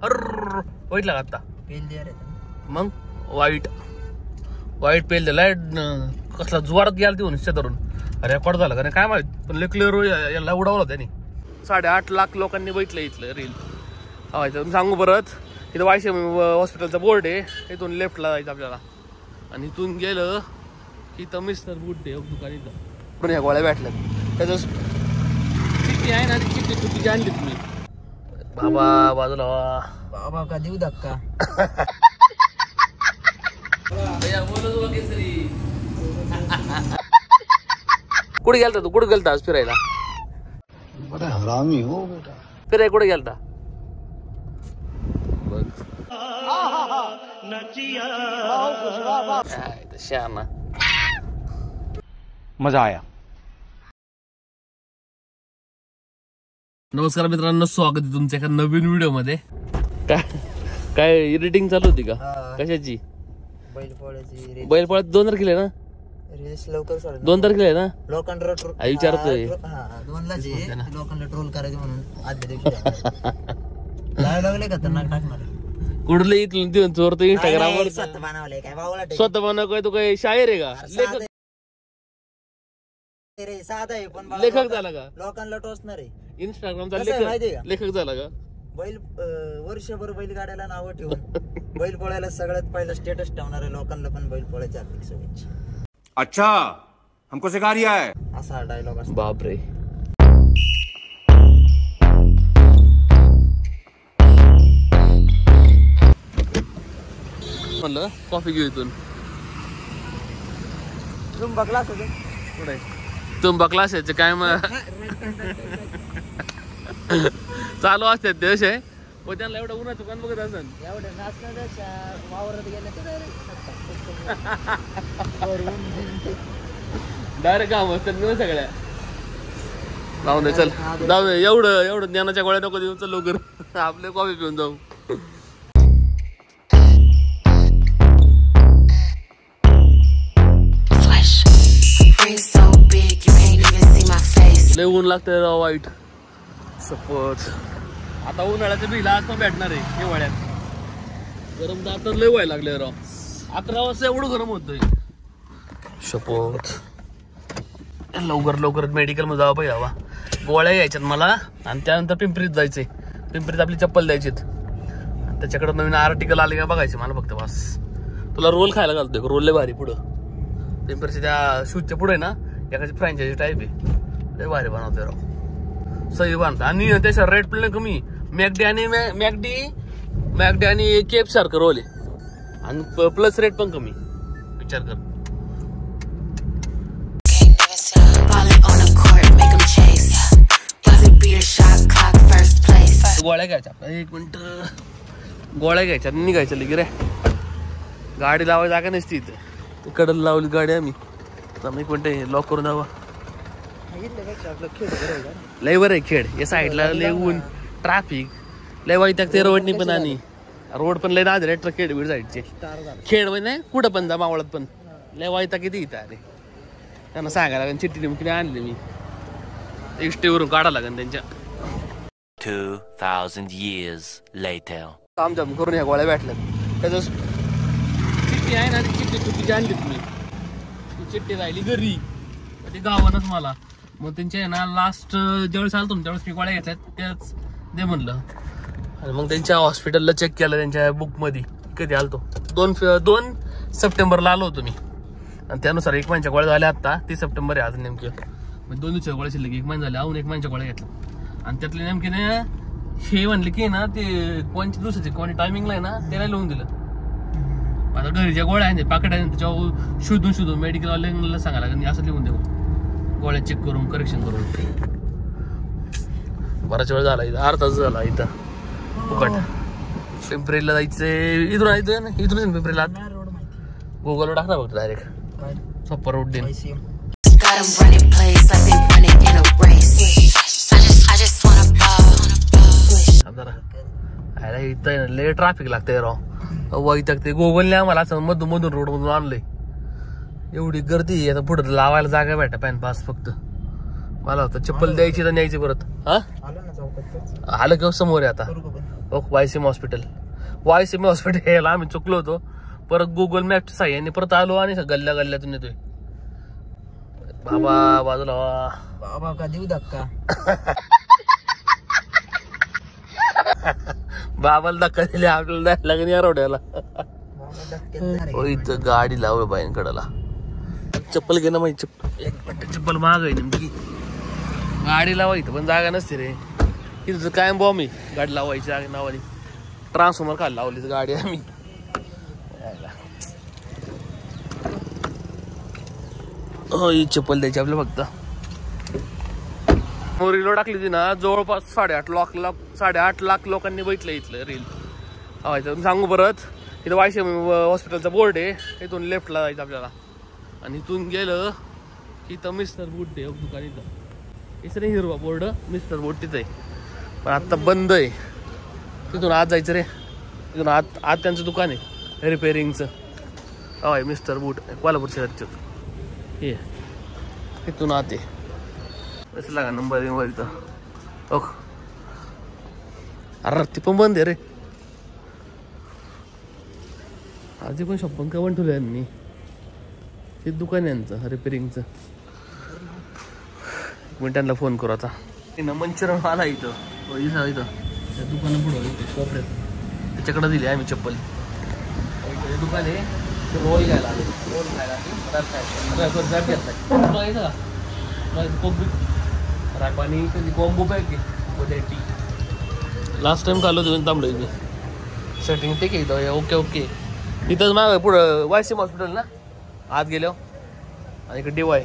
हर बघितला का आता मग वाईट पेल दिलाय कसला जोरात गेला देऊन धरून रेकॉर्ड झालं का काय माहित पण लय क्लिअर याला उडवलं त्याने 8.5 लाख लोकांनी बघितलं इथलं रील तुम्ही सांगू परत इथं वायसी हॉस्पिटलचा बोर्ड आहे इथून लेफ्टला जायचं आपल्याला आणि इथून गेलं की इथं मिस्टर बुड्डे दुकान इथं पण ह्या गोळ्या भेटल्यात त्याचं चिठ्ठी आहे ना ती चिठ्ठी चुकीची आणली तुम्ही बाबा बाजूला बाबा का देऊ धक्का कुठे गेलता तू कुठे गेलता आज फिरायला बड़ा हरामी हो बेटा फिराय कुठे गेलता श्यामा मजा आया. नमस्कार मित्रांनो, स्वागत आहे तुमच्या एका नवीन व्हिडिओ मध्ये. काय एडिटिंग चालू होती का कशाची? बैलपोळ्यात 2 तारखेला ना रेस लवकर सोड 2 तारखेला आहे ना लोकांना विचारतोय 2ला जे लोकांना ट्रोल करायचं म्हणून आदल्या दिवशी काय लागले खतरनाक टाकणार कुठले इथून चोरतो इंस्टाग्राम वर स्वतः बनवलंय काय बावला स्वतः बनव काय तू काय शायर आहे का लेखक रे साधा आहे पण लेखक झाला का लोकांना टोचणार आहे इंस्टाग्रामचा लेखक झाला का बैल वर्षभर बैलगाड्याला नाव ठेवून बैल पोळ्याला सगळ्यात पहिला स्टेटस ठेवणारे लोकांना पण बैल पोळ्याच्या हार्दिक शुभेच्छा. अच्छा हमको सिखा रिया है असा डायलॉग असतो. बापरे म्हणलं कॉफी घेऊ इथून तुम्ही बघला असं कुठे तुंबा क्लास याचे काय मग चालू असतात ते असे व त्यांना एवढं उन्हाचं कोण बघत असन एवढं नाचण्याच्या वावरात गेले डायरेक्ट काम असतात ना सगळ्या. जाऊ दे चल जाऊ दे एवढं ज्ञानाच्या गोळ्या नको देऊ चल लवकर आपले कॉफी पिऊन जाऊ. लय ऊन लागतंय राव वाईट सपोज आता उन्हाळ्याचं बिल आज पण भेटणार आहे हिवाळ्यात गरम तर आता लय व्हायला लागले राव 11 वाजता एवढं गरम होतंय सपोज लवकर मेडिकल मध्ये जावं पाहिजे हवा गोळ्या घ्यायच्यात मला आणि त्यानंतर पिंपरीत जायचंय पिंपरीत आपली चप्पल द्यायचीत त्याच्याकडे नवीन आर्टिकल आले का बघायचे मला फक्त बस. तुला रोल खायला घालतोय रोल लय भारी पुढं पिंपरीच्या त्या शूजच्या पुढे ना एखादी फ्रँचायझी टाईप आहे लय भारी बनवतोय राव सही बांधतो आणि त्याच्या रेट पण कमी मॅकडी आणि केप सारखं रोल आहे आणि प्लस रेट पण कमी विचार कर. गोळ्या घ्यायच्या 1 मिनिट गोळ्या घ्यायच्या निघायच्या लगे रे गाडी लावायची जागा नसती इथं कडल लावली गाडी आम्ही 1 मिनिट लॉक करून जावा. लय बरं आहे खेळ या साईडला लय ऊन ट्रॅफिक लय वाईट ते रोडनी पण आणि रोड पण लय नाजरे ट्रक खेळ बीड साईडचे खेळ म्हणजे नाही कुठं पण जा मावळत पण लय वाईट किती इथं अरे त्यांना सांगायला लागेल चिठ्ठी निमकी आणली मी इष्टीवरून काढा लागेल त्यांच्या. 2000 years later. आमच्या करून ह्या गोळ्या भेटल्यात त्याचं चिठ्ठी आहे ना ती चिठ्ठी चुकीची आणली तुम्ही ती चिठ्ठी राहिली घरी ती गावानच मला मग त्यांच्या ना लास्ट ज्यावेळेस आलो तुम्ही त्यावेळेस मी गोळ्या घेतल्यात त्याच दे म्हणलं आणि मग त्यांच्या हॉस्पिटलला चेक केलं त्यांच्या बुकमध्ये कधी आलतो 2 सप्टेंबरला आलो होतो मी आणि त्यानुसार 1 महिन्याच्या गोळ्या झाल्या आता 30 सप्टेंबर आहे आज नेमके म्हणजे 2 दिवसाच्या गोळ्या शिल्लक 1 महिना झाले अजून 1 महिन्याच्या गोळ्या घेतल्या आणि त्यातले नेमके हे म्हणले की ना ते कोणत्या दिवसाचे कोणी टायमिंगला आहे ना त्याला लिहून दिलं. आता घरी ज्या गोळ्या आहेत पाकिट आहे त्याच्यावर शोधून मेडिकलवाल्यांना सांगायला लागेल असं लिहून देऊ गोळ्या चेक करून करेक्शन करून. बराच वेळ झाला इथं अर्धा तास झाला इथं फुकट. पिंपरीला जायचंय इथून आहे ना इथून पिंपरीला गुगलवर टाकणार बघतो डायरेक्ट सोप्पा रोड देईन. इथं लय ट्रॅफिक लागतंय राव इथं ते गोगलने आम्हाला असं मधून रोड मधून आणलंय एवढी गर्दी आता पुढे लावायला जागा भेटा पॅन पास फक्त मला होतं चप्पल द्यायची तर न्यायची परत हा आलं का समोर आहे आता YCM हॉस्पिटल. YCM हॉस्पिटल यायला आम्ही चुकलो होतो. परत गुगल मॅपच्या साह्याने परत आलो आणि गल्ल्या गल्ल्यातून येतोय. बाबा बाजूला बाबा का देऊ धक्का. बाबाला धक्का दिले आपल्याला द्यायला लागेल या रोड्याला. बाबा धक्क्यात जाणार आहे. इथं गाडी लावलं बाईन कडाला. चप्पल घे ना माझी चप्पल. एक मिनिट चप्पल महाग आहे नेमकी. गाडी लावायचं पण जागा नसते रे. इथं कायम बॉम्ब आहे गाडी लावायची जागा नावाली. ट्रान्सफॉर्मर खाली लावली गाडी आम्ही. हो ही चप्पल द्यायची आपल्याला फक्त. रील टाकली होती ना जवळपास 8.5 लाख लोकांनी बघितलं इथलं रील. हा सांगू परत इथं YCM हॉस्पिटलचा बोर्ड आहे. इथून लेफ्टला जायचं आपल्याला आणि इथून गेलं इथं मिस्टर बूट आहे दुकान. इथं नाही हिरवा बोर्ड मिस्टर बूट तिथं आहे पण आता बंद आहे. तिथून आत जायचं रे. तिथून आत त्यांचं दुकान आहे रिपेअरिंगचं. हय मिस्टर बूट कोल्हापूर शहरचं हे. इथून आत आहे असं लागा नंबर इथं. ओके अरे ती पण बंद आहे रे. आधी पण शॉप पण काय ठेवलं यांनी. हे दुकान आहे यांचं रिपेअरिंगचं. मिनिटांना फोन करू आता. मंचुरियन आला इथं इथं त्या दुकानं पुढं कोपऱ्यात त्याच्याकडे दिली आम्ही चप्पल. दुकान आहे रोल घ्यायला आले. रोल खायला रायपाणी कधी कॉम्बो पॅक आहे. लास्ट टाइम खाल्लं तुम्ही तांबडं इथे सेटिंग ठीक आहे इथं. ओके ओके इथंच माग पुढं YCM हॉस्पिटल ना आत गेल्यावर आणि इकडे DY.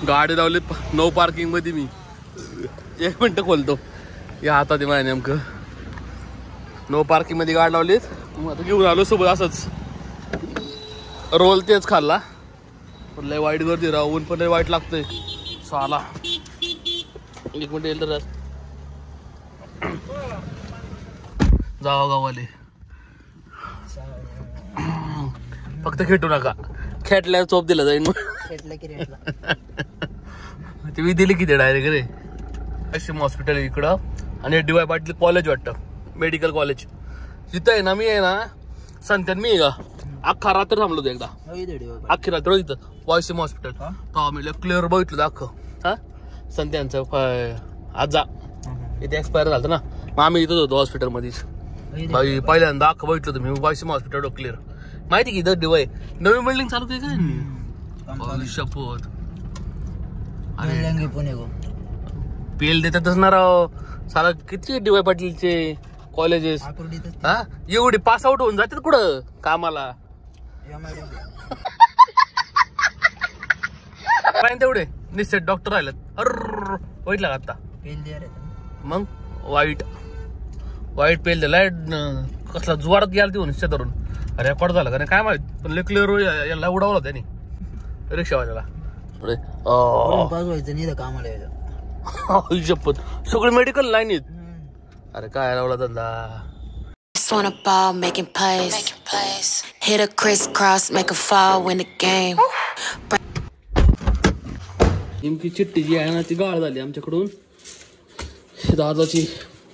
गाडी लावली नो पार्किंग मध्ये. मी 1 मिनिट खोलतो या हातात माझ्या नेमकं. नो पार्किंग मध्ये गाडी लावलीत. मग आता घेऊन आलो सोबत असंच. रोल तेच खाल्ला पण लय वाईट गर्दी राहून. ऊन पण लय वाईट लागतंय. साला 1 मिनिट येईल तर जावा गावाले. फक्त खेटू नका. खेटल्यावर चोप दिला जाईल मग. ती दिली किती डायरेक्ट रे. YCM हॉस्पिटल इकडं आणि DY पाटील कॉलेज वाटतं मेडिकल कॉलेज. तिथं आहे ना मी आहे ना संत्यान मी आहे का अख्खा रात्र थांबलो होतो एकदा. अख्खी रात्र इथं YCM हॉस्पिटल. तो मी क्लिअर बघितलं अख्खं. हा संत्यांचं आज जा इथे एक्सपायर झालं ना. मग आम्ही इथंच होतो हॉस्पिटलमध्येच. बाई पहिल्यांदा अख्खं बघितलं होतं मी YCM हॉस्पिटल क्लिअर. माहिती की इथं DY नवीन बिल्डिंग चालू आहे काय शपथ. पेल देतातच ना राव. साला किती DY पाटीलचे कॉलेजेस हा एवढी पास आउट होऊन जातात कुठं कामाला. तेवढे निश्चित डॉक्टर राहिलेत. अर वाईट लागा आता. मग वाईट पेल दिलाय. कसला जोरात गेला ते निश्चित धरून रेकॉर्ड झाला का नाही काय माहित. पण लय क्लिअर याला उडावला त्याने रिक्षावाल्याला. शपथ सगळे मेडिकल लाईन आहेत. अरे काय लावला धंदा. On a ball, making plays. Hit a crisscross, make a fall, win the game. नेमकी चिठ्ठी जी आहे ना ती गाळ झाली आमच्याकडून. दादाची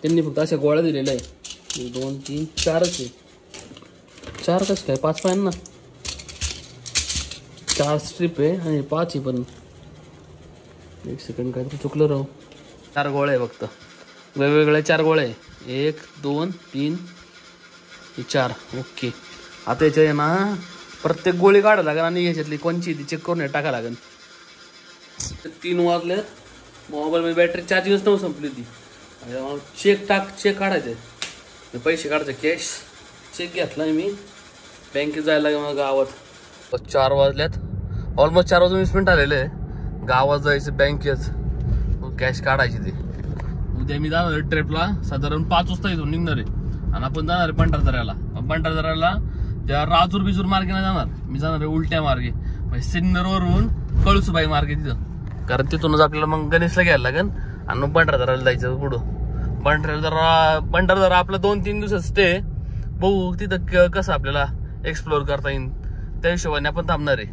त्यांनी फक्त अशा गोळ्या दिलेल्या आहे. 2 3 4च आहे. 4 कसं काय 5 पाहिजे ना. 4 स्ट्रिप आहे आणि 5 आहे पण. 1 सेकंड काय चुकलं राहू. 4 गोळ्या आहे फक्त वेगवेगळ्या 4 गोळ्या आहे. 1 2 3 4 ओके. आता याच्या ना प्रत्येक गोळी काढायला लागेल आणि याच्यातली कोणची ती चेक करून टाकायला लागेल. 3 वाजले मोबाईल मध्ये बॅटरी चार्जिंगच नव्हती संपली होती. चेक काढायचे पैसे काढायचे कॅश. चेक घेतला मी बँकेत जायला लागेल गावात. 4 वाजल्यात ऑलमोस्ट 4 वाजून 20 मिनिट आलेले आहे. गावात जायचं बँकेत कॅश काढायची. ते उद्या मी जाणार आहे ट्रिपला. साधारण 5 वाजता इथून निघणार आहे आणि आपण जाणार आहे भंडारदऱ्याला. भंडारदऱ्याला त्या राजूर बिजूर मार्गेला जाणार. मी जाणार आहे उलट्या मार्गे म्हणजे सिन्नरवरून कळसुबाई मार्गे तिथं. कारण तिथूनच आपल्याला मग गणेशला घ्यायला लागेल आणि मग भंडारदऱ्याला जायचं पुढं. भंडारदरा आपला 2-3 दिवसात स्टे. बघू तिथं कसं आपल्याला एक्सप्लोअर करता येईल त्या हिशोबाने आपण थांबणार आहे.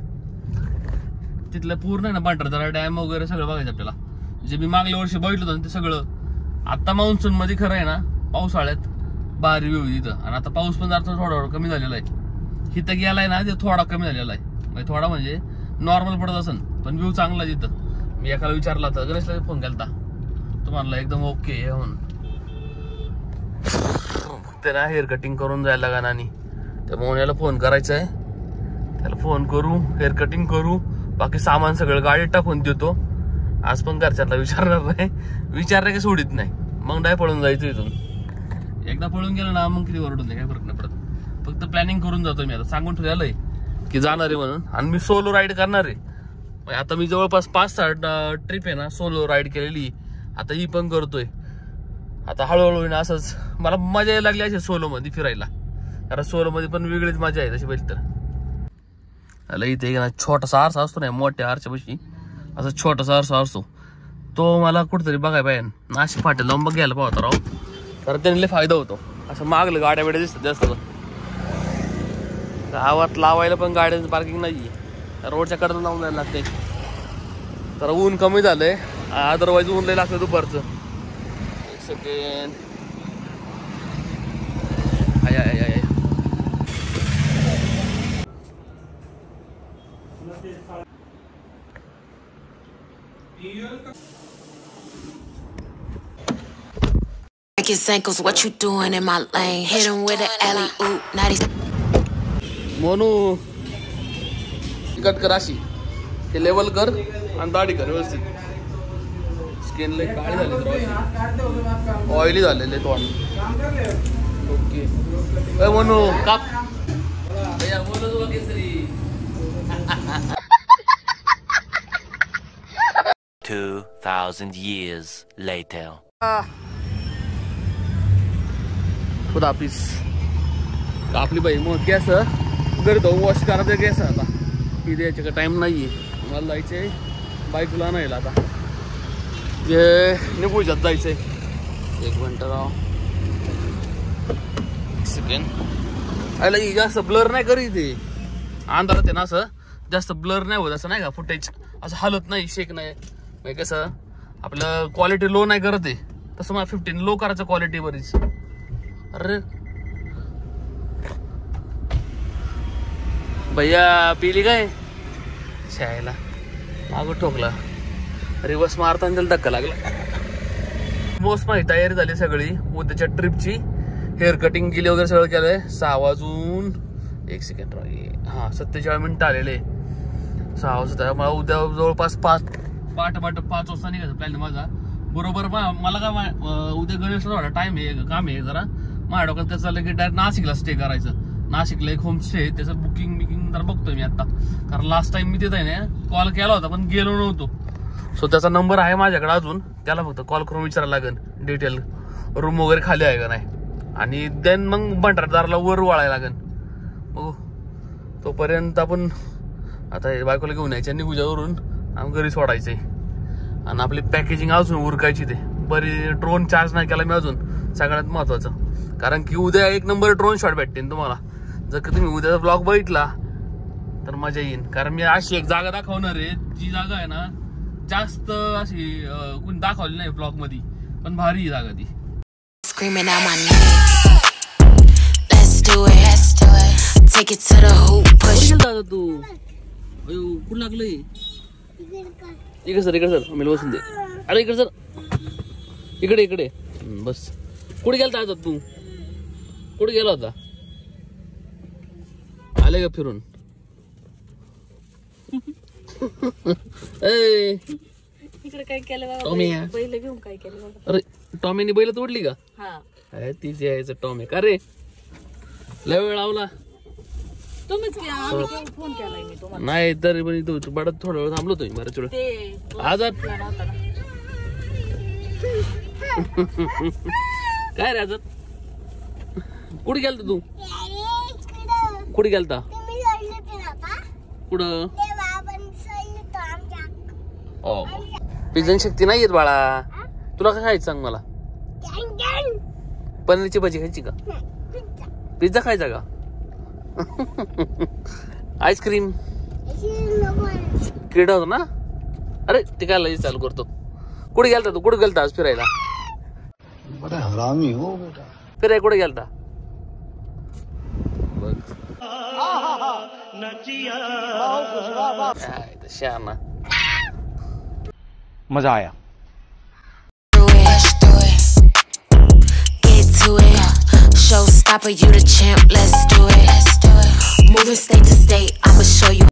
तिथलं पूर्ण आहे ना पांढरदरा डॅम वगैरे सगळं बघायचं आपल्याला. जे मी मागल्या वर्षी बघितलं होतं ते सगळं. आता मान्सून मध्ये खरं आहे ना, पावसाळ्यात भारी व्ह्यू इथं. आणि आता पाऊस पण जरा थोडा कमी झालेला आहे. इथं गेलाय ना ते थोडा कमी झालेला आहे. म्हणजे थोडा म्हणजे नॉर्मल पडत असेल पण व्ह्यू चांगला आहे तिथं. मी एकाला विचारला होता, गणेशला फोन केला तो म्हणला एकदम ओके आहे म्हणून. त्याला हेअर कटिंग करून जायला लागणार आणि त्या मोहनला फोन करायचा आहे. त्याला फोन करू, हेअर कटिंग करू, बाकी सामान सगळं गाडीत टाकून देतो. आज पण घरच्यांना विचारणार नाही, विचारणे काही सोडित नाही. मग नाही पळून जायचं इथून. एकदा पळून गेलं ना मग किती ओरडून नाही, काय फरक नाही पडत. फक्त प्लॅनिंग करून जातो मी. आता सांगून ठेवलेलं आहे की जाणार आहे म्हणून. आणि मी सोलो राईड करणार आहे. आता मी जवळपास 5-6 ट्रिप आहे ना सोलो राईड केलेली. आता ही पण करतोय. आता हळूहळू ना असंच मला मजा यायला लागली अशी सोलो मध्ये फिरायला. कारण सोलो मध्ये पण वेगळीच मजा आहे तशी पाहिजे तर. इथे ना छोटासा आरसा असतो ना, मोठ्या आरशापाशी असं छोटासा आरसा असतो. तो मला कुठेतरी बघाय पाहिजे. नाशिक फाट्याला जाऊन बघायला पाहतो राव. कारण त्याने फायदा होतो. असं मागलं गाड्या बिड्या दिसतात जास्त. गावात लावायला पण गाड्यांचं पार्किंग नाही. रोडच्या कडेला लावून जायला लागते. तर ऊन कमी झालंय, अदरवाईज ऊन लय लागतं दुपारचं. एक second. Break his ankles, what you doing in my lane? Hit him with an alley-oop, now he's... Monu cut कर अशी, ते लेवल कर आणि दाढी कर व्यवस्थित. स्किन लय काळी झाली, ऑइली झालेले तोंड. ओके मोनू काप. 2,000 years later. खुदा हाफिज. आपली बाई मग गॅस घरी जाऊ वॉश करायचं गॅस. आता ती द्यायचे का टाइम नाहीये. मला जायचंय बाईकला नाही. आता जे निघूजात जायचंय. 1 मिनिट राव, सेकंड. आयला जास्त ब्लर नाही करी ते अंधारात आहे ना, असं जास्त ब्लर नाही होत. असं नाही का फुटेज असं हलत नाही, शेक नाही. म्हणजे कसं आपलं क्वालिटी लो नाही करत आहे तसं मला 15 लो करायचं क्वालिटी बरीच. अरे भैया पिली काय शाळेला मागं ठोकला. रिवर्स मारताना त्याला धक्का लागला. मोस्ट माझी तयारी झाली सगळी उद्याच्या ट्रिपची. हेअर कटिंग केली वगैरे सगळं केलंय. 6 वाजून 1 सेकंड 47 मिनिटं आलेले. 6 वाजता मला उद्या जवळपास 5 वाजता निघायचं प्लॅन माझा. बरोबर मला काय उद्या गणेशला थोडा टाइम आहे, काम आहे जरा. माझ्या डोक्यात कसं चाललं की डायरेक्ट नाशिकला स्टे करायचं. नाशिकला एक होमस्टे त्याचं बुकिंग तर बघतोय मी आता. कारण लास्ट टाइम मी तिथे आहे ना कॉल केला होता पण गेलो नव्हतो. सो त्याचा नंबर आहे माझ्याकडे अजून. त्याला फक्त कॉल करून विचारायला लागेल डिटेल, रूम वगैरे खाली आहे का नाही. आणि देन मग भंडारदारला वर वळायला लागेल. बघू तोपर्यंत आपण आता बायकोला घेऊन यायच्या निघूच्यावरून आम्ही घरी सोडायचंय. आणि आपली पॅकेजिंग अजून उरकायची. ते बरी ड्रोन चार्ज नाही केला मी अजून, सगळ्यात महत्वाचं. कारण की उद्या 1 नंबर ड्रोन शॉट भेटते तुम्हाला. जर का तुम्ही उद्याचा ब्लॉग बघितला तर मजा येईल. कारण मी अशी एक जागा दाखवणार आहे, जी जागा आहे ना जास्त अशी कोणी दाखवली नाही ब्लॉग मध्ये, पण भारी जागा ती. Screaming out my name. Let's do it. Take it to the hoop, push. तू कुठं लागलंय? इकडे सर मला बसून दे. अरे इकडे सर, इकडे बस. कुठे गेलता आता तू? कुठे गेला होता? आले का फिरून? इकडे काय केलं टॉमी? बैल घेऊन काय केलं? अरे टॉमीने बैल तोडली का? हा तीच यायचं टॉमी का रे? लय वेळ लावला. तुम्हीच फोन केलाय मी तुम्हाला. नाही तरी पण तू बडत थोडा वेळ थांबलो तुम्ही बरंच वेळ. ते आजाद काय रे आजाद? कुठे गेलता तू? कुठे गेलता? कुठं? पिझ्झा शक्ती नाही येत बाळा. तुला काय खायचं सांग मला? पनीरची भाजी खायची का? पिझ्झा खायचा का? आईस्क्रीम क्रीडा होतो ना. अरे ते काय लगेच चालू करतो. कुठे गेलता तू? कुठे गेलता आज फिरायला? फिराय कुठे गेलता? शहाणा. मजा आया. Get to it. Showstopper, you the champ. Let's do it. Moving state to state. I'ma show you.